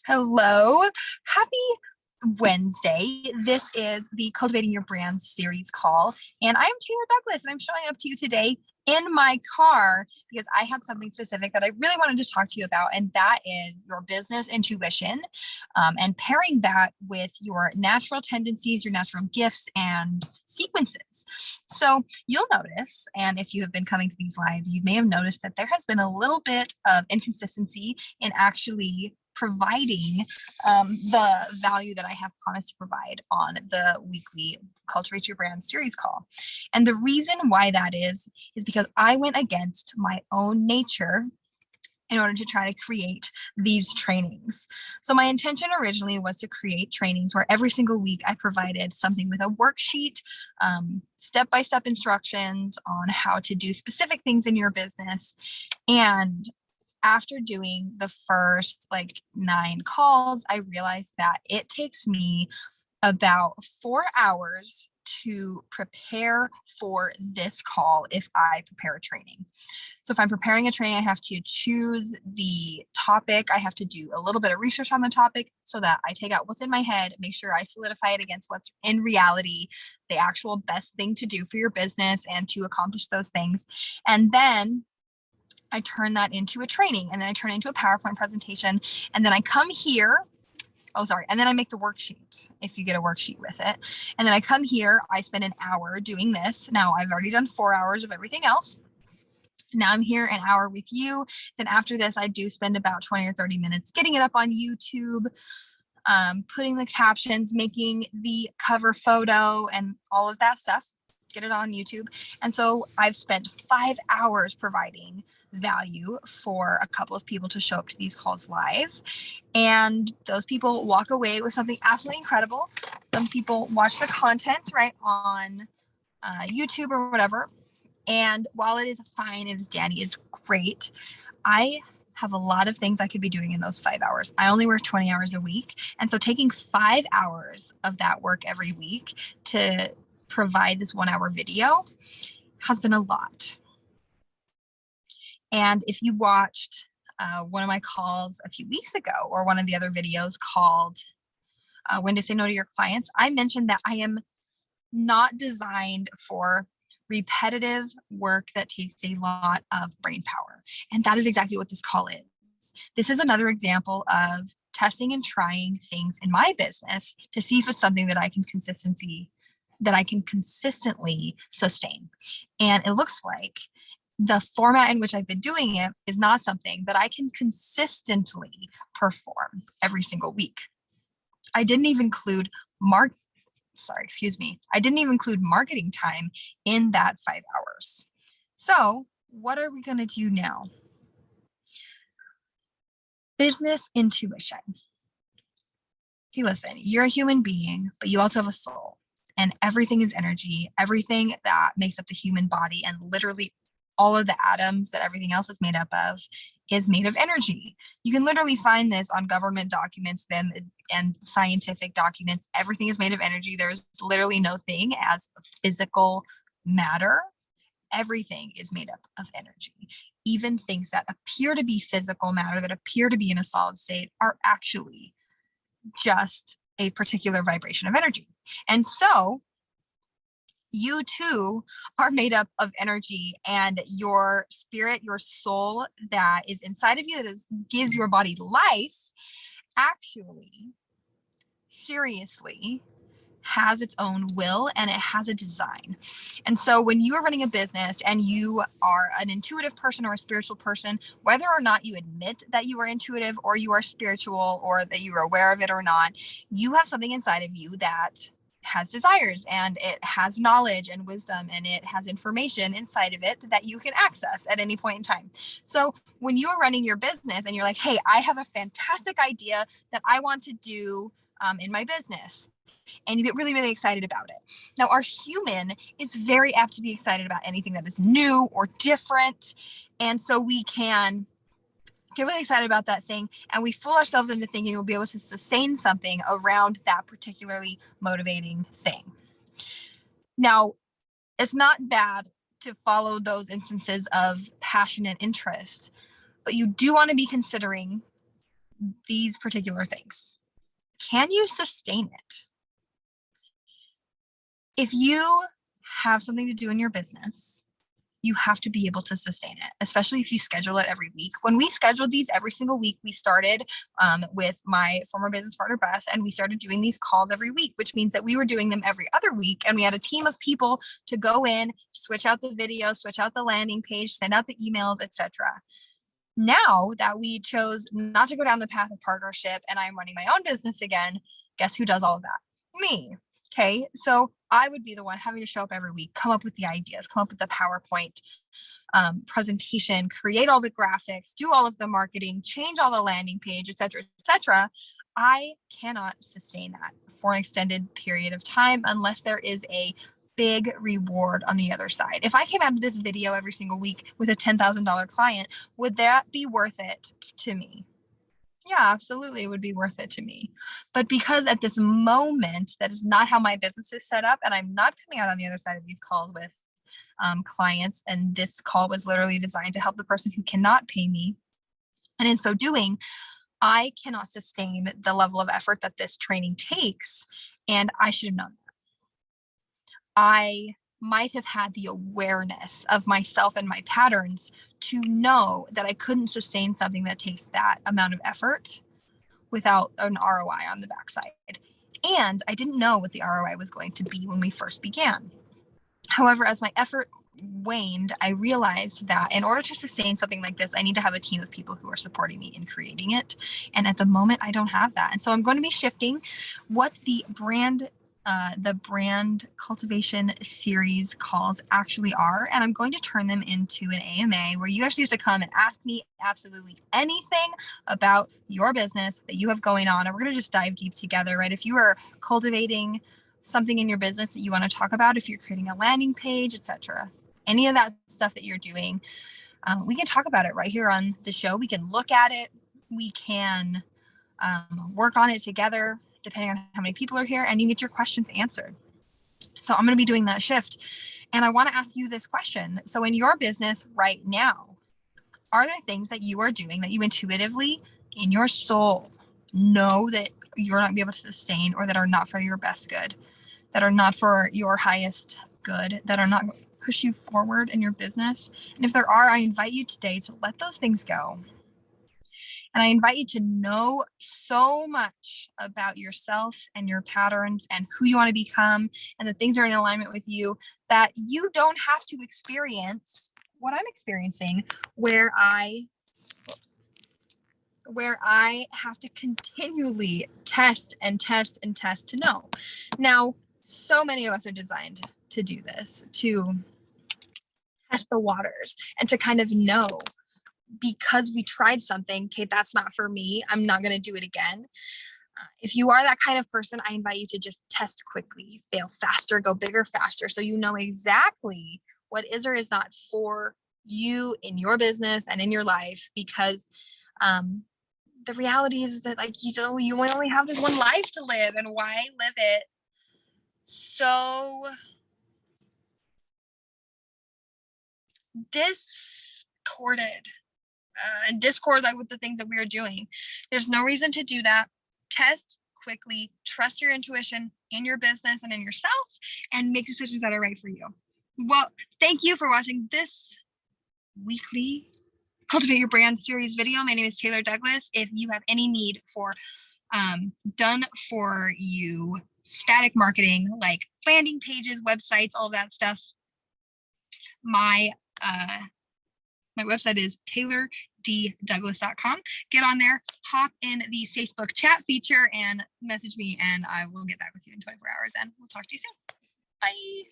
Hello. Happy Wednesday. This is the Cultivating Your Brand series call. And I'm Taylor Douglas, and I'm showing up to you today in my car because I have something specific that I really wanted to talk to you about, and that is your business intuition, and pairing that with your natural tendencies, your natural gifts, and sequences. So you'll notice, and if you have been coming to these live, you may have noticed that there has been a little bit of inconsistency in actually providing the value that I have promised to provide on the weekly Cultivate Your Brand series call. And the reason why that is because I went against my own nature in order to try to create these trainings. So my intention originally was to create trainings where every single week I provided something with a worksheet, step-by-step instructions on how to do specific things in your business. And after doing the first 9 calls, I realized that it takes me about 4 hours to prepare for this call if I prepare a training. So if I'm preparing a training, I have to choose the topic. I have to do a little bit of research on the topic so that I take out what's in my head, make sure I solidify it against what's in reality, the actual best thing to do for your business and to accomplish those things. And then I turn that into a training, and then I turn it into a PowerPoint presentation, and then I come here. And then I make the worksheet if you get a worksheet with it. And then I come here, I spend an hour doing this. Now I've already done 4 hours of everything else. Now I'm here an hour with you. Then after this, I do spend about 20 or 30 minutes getting it up on YouTube, putting the captions, making the cover photo and all of that stuff, get it on YouTube. And so I've spent 5 hours providing value for a couple of people to show up to these calls live. And those people walk away with something absolutely incredible. Some people watch the content right on YouTube or whatever. And while it is fine, it is dandy, it's great, I have a lot of things I could be doing in those 5 hours. I only work 20 hours a week. And so taking 5 hours of that work every week to provide this 1 hour video has been a lot. And if you watched one of my calls a few weeks ago, or one of the other videos called When to Say No to Your Clients, I mentioned that I am not designed for repetitive work that takes a lot of brain power. And that is exactly what this call is. This is another example of testing and trying things in my business to see if it's something that I can consistently sustain. And it looks like the format in which I've been doing it is not something that I can consistently perform every single week. I didn't even include marketing time in that 5 hours. So what are we going to do now? Business intuition. Hey, listen, you're a human being, but you also have a soul, and everything is energy. Everything that makes up the human body, and literally all of the atoms that everything else is made up of, is made of energy. You can literally find this on government documents, and scientific documents. Everything is made of energy. There's literally no thing as physical matter. Everything is made up of energy. Even things that appear to be physical matter, that appear to be in a solid state, are actually just a particular vibration of energy. And so you too are made up of energy, and your spirit, your soul that is inside of you, that gives your body life, actually, seriously, has its own will, and it has a design. And so when you are running a business and you are an intuitive person or a spiritual person, whether or not you admit that you are intuitive or you are spiritual, or that you are aware of it or not, you have something inside of you that has desires, and it has knowledge and wisdom, and it has information inside of it that you can access at any point in time. So when you are running your business and you're like, hey, I have a fantastic idea that I want to do in my business, and you get really, really excited about it. Now, our human is very apt to be excited about anything that is new or different. And so we can get really excited about that thing, and we fool ourselves into thinking we'll be able to sustain something around that particularly motivating thing. Now, it's not bad to follow those instances of passion and interest, but you do want to be considering these particular things. Can you sustain it? If you have something to do in your business, you have to be able to sustain it, especially if you schedule it every week. When we scheduled these every single week, we started with my former business partner, Beth, and we started doing these calls every week, which means that we were doing them every other week. And we had a team of people to go in, switch out the video, switch out the landing page, send out the emails, etc. Now that we chose not to go down the path of partnership and I'm running my own business again, guess who does all of that? Me. Okay. So I would be the one having to show up every week, come up with the ideas, come up with the PowerPoint presentation, create all the graphics, do all of the marketing, change all the landing page, et cetera, et cetera. I cannot sustain that for an extended period of time unless there is a big reward on the other side. If I came out of this video every single week with a $10,000 client, would that be worth it to me? Yeah, absolutely. It would be worth it to me. But because at this moment, that is not how my business is set up, and I'm not coming out on the other side of these calls with clients, and this call was literally designed to help the person who cannot pay me. And in so doing, I cannot sustain the level of effort that this training takes, and I should have known that. I might have had the awareness of myself and my patterns to know that I couldn't sustain something that takes that amount of effort without an ROI on the backside. And I didn't know what the ROI was going to be when we first began. However, as my effort waned, I realized that in order to sustain something like this, I need to have a team of people who are supporting me in creating it. And at the moment, I don't have that. And so I'm going to be shifting what the brand cultivation series calls actually are, and I'm going to turn them into an AMA where you actually have to come and ask me absolutely anything about your business that you have going on, and we're going to just dive deep together, right? If you are cultivating something in your business that you want to talk about, if you're creating a landing page, etc., any of that stuff that you're doing, we can talk about it right here on the show. We can look at it, we can work on it together depending on how many people are here, and you can get your questions answered. So I'm going to be doing that shift. And I want to ask you this question. So in your business right now, are there things that you are doing that you intuitively in your soul know that you're not going to be able to sustain, or that are not for your best good, that are not for your highest good, that are not going to push you forward in your business? And if there are, I invite you today to let those things go. And I invite you to know so much about yourself and your patterns and who you want to become and the things that are in alignment with you, that you don't have to experience what I'm experiencing, where I have to continually test and test and test to know. Now, so many of us are designed to do this, to test the waters and to kind of know, because we tried something, okay, that's not for me, I'm not going to do it again. If you are that kind of person, I invite you to just test quickly, fail faster, go bigger, faster, so you know exactly what is or is not for you in your business and in your life. Because the reality is that, like, you only have this one life to live, and why live it so discorded and discord like with the things that we are doing? There's no reason to do that. Test quickly, trust your intuition in your business and in yourself, and make decisions that are right for you. Well, thank you for watching this weekly Cultivate Your Brand series video. My name is Taylor Douglas. If you have any need for done for you static marketing, like landing pages, websites, all that stuff, my website is taylorddouglas.com. Get on there, hop in the Facebook chat feature, and message me, and I will get back with you in 24 hours, and we'll talk to you soon. Bye.